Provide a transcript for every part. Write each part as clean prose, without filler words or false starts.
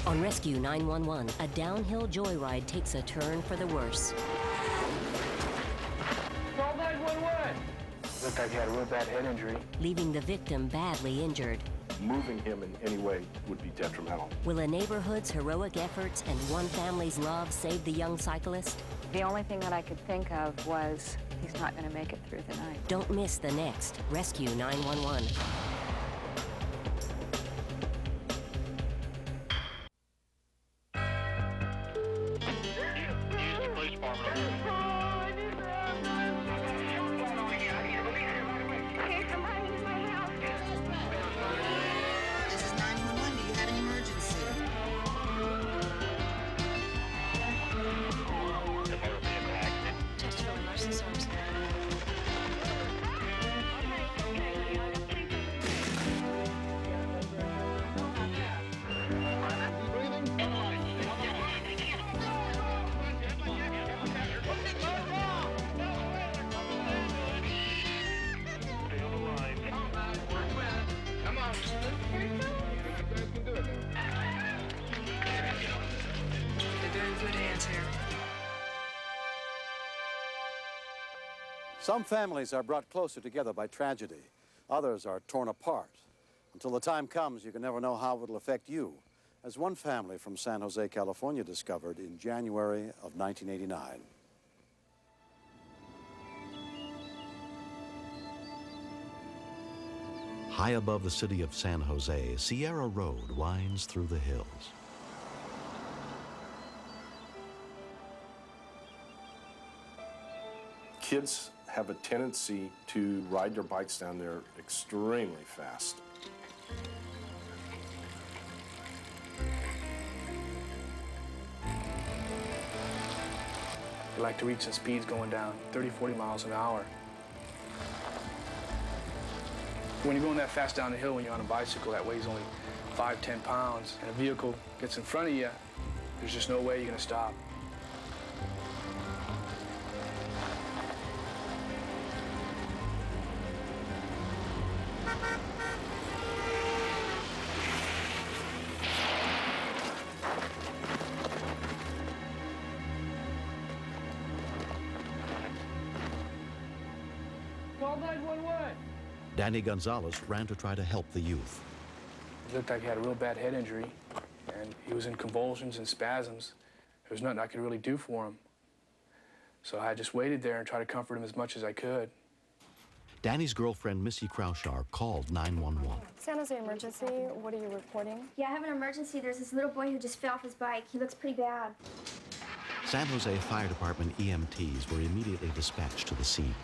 On Rescue 911, a downhill joyride takes a turn for the worse. Call 911! Looked like he had a real bad head injury. Leaving the victim badly injured. Moving him in any way would be detrimental. Will a neighborhood's heroic efforts and one family's love save the young cyclist? The only thing that I could think of was he's not going to make it through the night. Don't miss the next Rescue 911. Some families are brought closer together by tragedy. Others are torn apart. Until the time comes, you can never know how it'll affect you, as one family from San Jose, California discovered in January of 1989. High above the city of San Jose, Sierra Road winds through the hills. Kids have a tendency to ride their bikes down there extremely fast. They like to reach the speeds going down 30, 40 miles an hour. When you're going that fast down the hill when you're on a bicycle that weighs only 5, 10 pounds, and a vehicle gets in front of you, there's just no way you're going to stop. Call 911! Danny Gonzalez ran to try to help the youth. He looked like he had a real bad head injury, and he was in convulsions and spasms. There was nothing I could really do for him. So I just waited there and tried to comfort him as much as I could. Danny's girlfriend, Missy Kraushar, called 911. San Jose emergency, what are you reporting? Yeah, I have an emergency. There's this little boy who just fell off his bike. He looks pretty bad. San Jose Fire Department EMTs were immediately dispatched to the scene.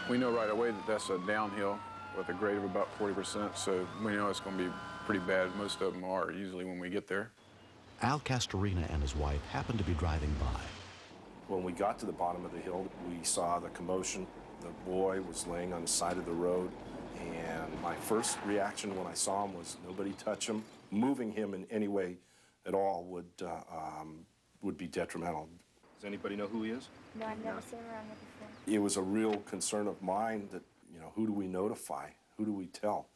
We know right away that that's a downhill with a grade of about 40%, so we know it's going to be pretty bad. Most of them are usually when we get there. Al Castorina and his wife happened to be driving by. When we got to the bottom of the hill, we saw the commotion. The boy was laying on the side of the road, and my first reaction when I saw him was nobody touch him. Moving him in any way at all would be detrimental. Does anybody know who he is? No, I've never seen him around here before. It was a real concern of mine that, who do we notify? Who do we tell?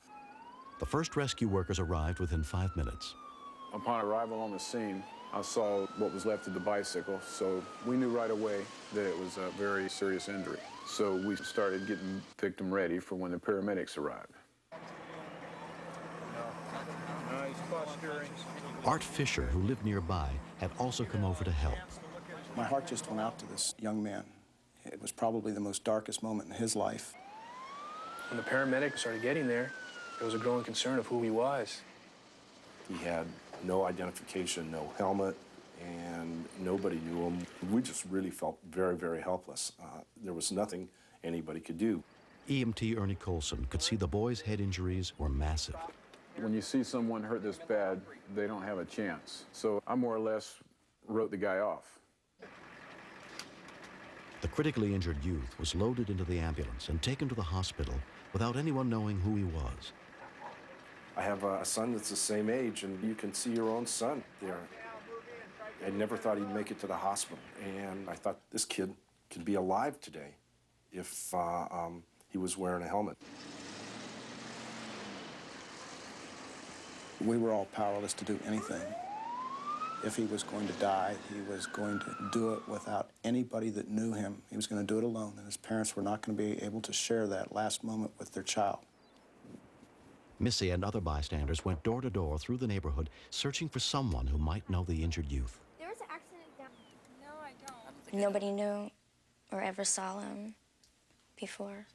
The first rescue workers arrived within 5 minutes. Upon arrival on the scene, I saw what was left of the bicycle, so we knew right away that it was a very serious injury. So we started getting the victim ready for when the paramedics arrived. Art Fisher, who lived nearby, had also come over to help. My heart just went out to this young man. It was probably the most darkest moment in his life. When the paramedics started getting there was a growing concern of who he was. He had no identification, no helmet, and nobody knew him. We just really felt very, very helpless. There was nothing anybody could do. EMT Ernie Colson could see the boy's head injuries were massive. When you see someone hurt this bad, they don't have a chance. So I more or less wrote the guy off. The critically injured youth was loaded into the ambulance and taken to the hospital without anyone knowing who he was. I have a son that's the same age, and you can see your own son there. I never thought he'd make it to the hospital, and I thought this kid could be alive today if he was wearing a helmet. We were all powerless to do anything. If he was going to die, he was going to do it without anybody that knew him. He was going to do it alone, and his parents were not going to be able to share that last moment with their child. Missy and other bystanders went door to door through the neighborhood, searching for someone who might know the injured youth. There was an accident down. No, I don't. Nobody knew or ever saw him before.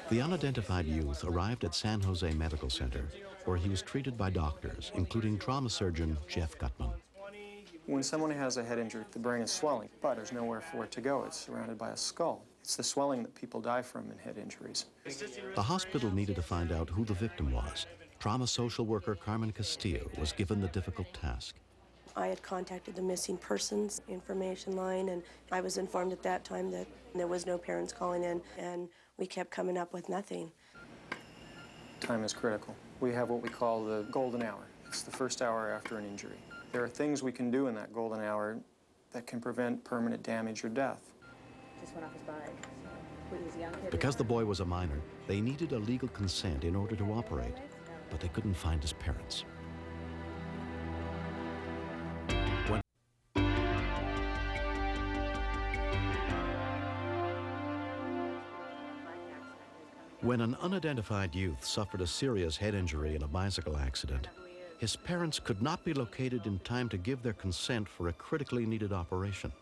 The unidentified youth arrived at San Jose Medical Center, where he was treated by doctors, including trauma surgeon Jeff Gutman. When someone has a head injury, the brain is swelling, but there's nowhere for it to go. It's surrounded by a skull. It's the swelling that people die from in head injuries. The hospital needed to find out who the victim was. Trauma social worker Carmen Castillo was given the difficult task. I had contacted the missing persons information line, and I was informed at that time that there was no parents calling in, and we kept coming up with nothing. Time is critical. We have what we call the golden hour. It's the first hour after an injury. There are things we can do in that golden hour that can prevent permanent damage or death. Just went off his bike. When he was a young kid. Because the boy was a minor, they needed a legal consent in order to operate, but they couldn't find his parents. When an unidentified youth suffered a serious head injury in a bicycle accident, his parents could not be located in time to give their consent for a critically needed operation.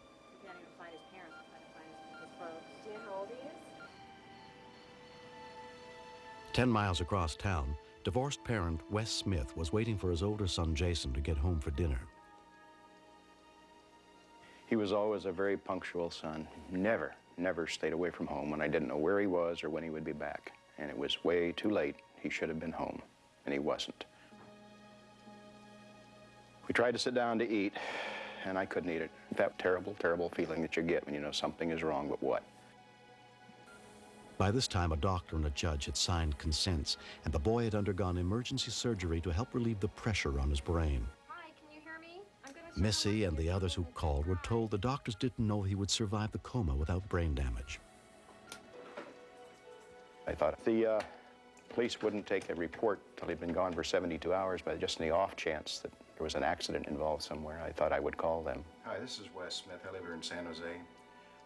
10 miles across town, divorced parent Wes Smith was waiting for his older son Jason to get home for dinner. He was always a very punctual son. Never stayed away from home when I didn't know where he was or when he would be back. And it was way too late. He should have been home, and he wasn't. We tried to sit down to eat, and I couldn't eat it. That terrible, terrible feeling that you get when you know something is wrong, but what? By this time, a doctor and a judge had signed consents, and the boy had undergone emergency surgery to help relieve the pressure on his brain. Hi, can you hear me? I'm gonna Missy and the others who called were told the doctors didn't know he would survive the coma without brain damage. I thought the police wouldn't take a report till he'd been gone for 72 hours, but just in the off chance that there was an accident involved somewhere, I thought I would call them. Hi, this is Wes Smith. I live here in San Jose.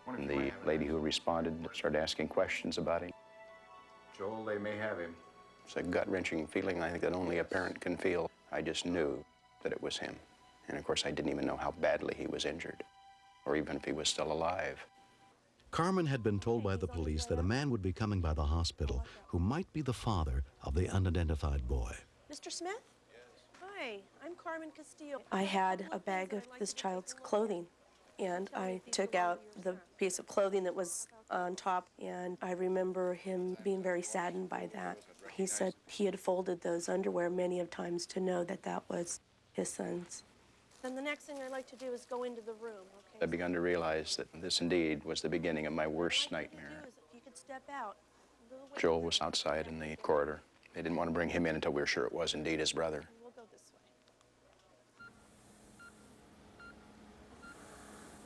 And the lady who responded started asking questions about him. Joel, they may have him. It's a gut-wrenching feeling I think that only a parent can feel. I just knew that it was him. And of course, I didn't even know how badly he was injured, or even if he was still alive. Carmen had been told by the police that a man would be coming by the hospital who might be the father of the unidentified boy. Mr. Smith? Hi, I'm Carmen Castillo. I had a bag of this child's clothing, and I took out the piece of clothing that was on top, and I remember him being very saddened by that. He said he had folded those underwear many of times to know that that was his son's. Then the next thing I'd like to do is go into the room, okay? I begun to realize that this indeed was the beginning of my worst nightmare. If you could step out. Joel was outside in the corridor. They didn't want to bring him in until we were sure it was indeed his brother. We'll go this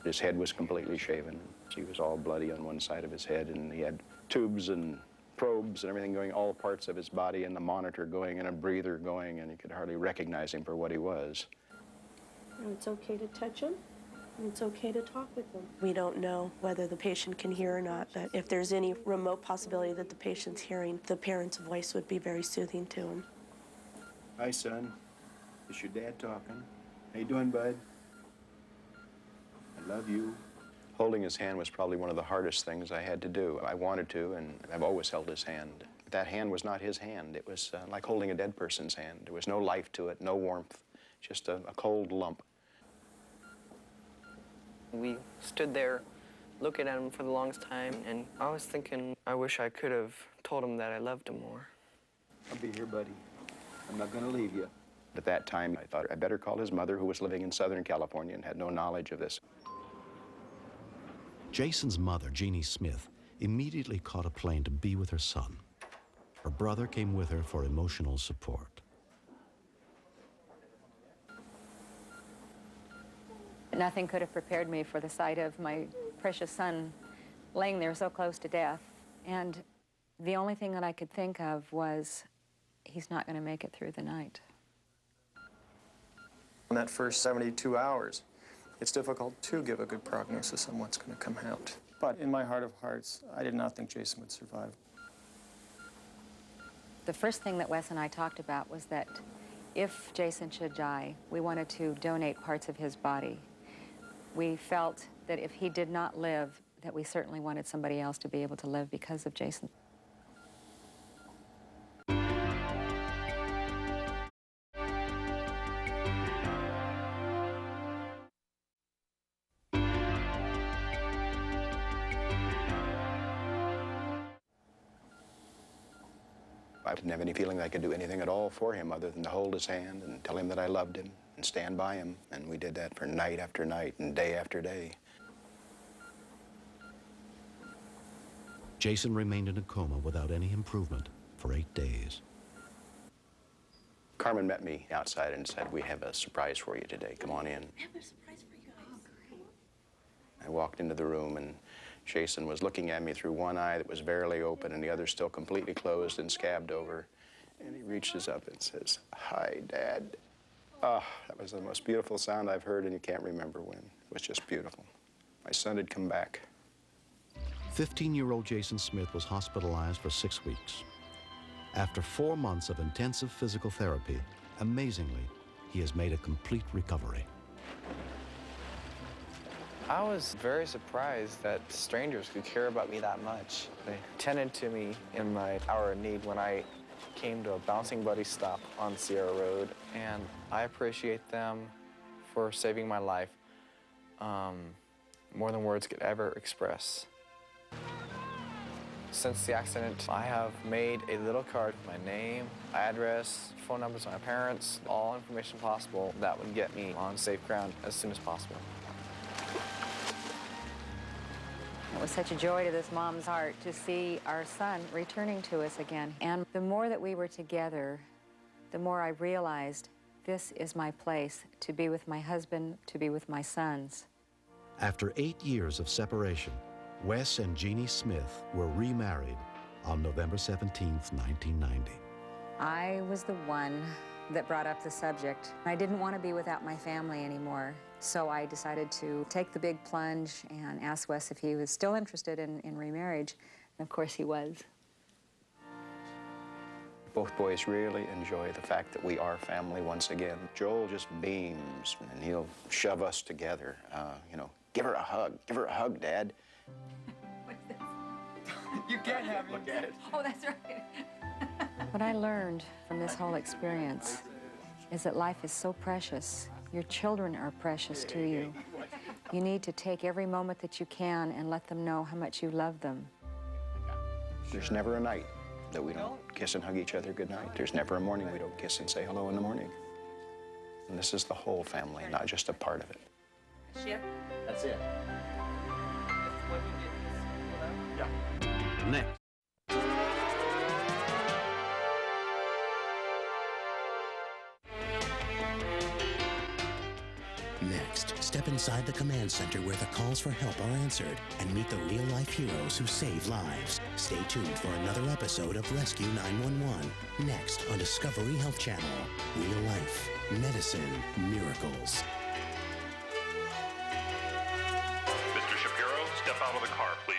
way. His head was completely shaven. He was all bloody on one side of his head, and he had tubes and probes and everything going, all parts of his body, and the monitor going, and a breather going, and you could hardly recognize him for what he was. And it's okay to touch him, and it's okay to talk with him. We don't know whether the patient can hear or not, but if there's any remote possibility that the patient's hearing, the parent's voice would be very soothing to him. Hi, son. Is your dad talking? How you doing, bud? I love you. Holding his hand was probably one of the hardest things I had to do. I wanted to, and I've always held his hand. But that hand was not his hand. It was like holding a dead person's hand. There was no life to it, no warmth, just a cold lump. We stood there looking at him for the longest time, and I was thinking, I wish I could have told him that I loved him more. I'll be here, buddy. I'm not going to leave you. At that time, I thought I'd better call his mother, who was living in Southern California and had no knowledge of this. Jason's mother, Jeannie Smith, immediately caught a plane to be with her son. Her brother came with her for emotional support. Nothing could have prepared me for the sight of my precious son laying there so close to death. And the only thing that I could think of was he's not going to make it through the night. In that first 72 hours, it's difficult to give a good prognosis on what's going to come out. But in my heart of hearts, I did not think Jason would survive. The first thing that Wes and I talked about was that if Jason should die, we wanted to donate parts of his body. We felt that if he did not live, that we certainly wanted somebody else to be able to live because of Jason. I didn't have any feeling that I could do anything at all for him other than to hold his hand and tell him that I loved him and stand by him. And we did that for night after night and day after day. Jason remained in a coma without any improvement for 8 days. Carmen met me outside and said, "We have a surprise for you today. Come on in." We have a surprise for you guys. I walked into the room and Jason was looking at me through one eye that was barely open and the other still completely closed and scabbed over. And he reaches up and says, "Hi, Dad." Oh, that was the most beautiful sound I've heard, and you can't remember when. It was just beautiful. My son had come back. 15-year-old Jason Smith was hospitalized for 6 weeks. After 4 months of intensive physical therapy, amazingly, he has made a complete recovery. I was very surprised that strangers could care about me that much. They tended to me in my hour of need when I came to a Bouncing Buddy stop on Sierra Road, and I appreciate them for saving my life more than words could ever express. Since the accident, I have made a little card with my name, address, phone numbers of my parents, all information possible that would get me on safe ground as soon as possible. It was such a joy to this mom's heart to see our son returning to us again. And the more that we were together, the more I realized this is my place, to be with my husband, to be with my sons. After 8 years of separation, Wes and Jeannie Smith were remarried on November 17th, 1990. I was the one that brought up the subject. I didn't want to be without my family anymore, so I decided to take the big plunge and ask Wes if he was still interested in remarriage. And of course he was. Both boys really enjoy the fact that we are family once again. Joel just beams, and he'll shove us together. You know, give her a hug, Dad. What's this? You can't have it. Look at it. Oh, that's right. What I learned from this whole experience is that life is so precious. Your children are precious to you. You need to take every moment that you can and let them know how much you love them. There's never a night that we don't kiss and hug each other goodnight. There's never a morning we don't kiss and say hello in the morning. And this is the whole family, not just a part of it. That's it. Next. Next, step inside the command center where the calls for help are answered and meet the real-life heroes who save lives. Stay tuned for another episode of Rescue 911. Next on Discovery Health Channel. Real life, medicine, miracles. Mr. Shapiro, step out of the car, please.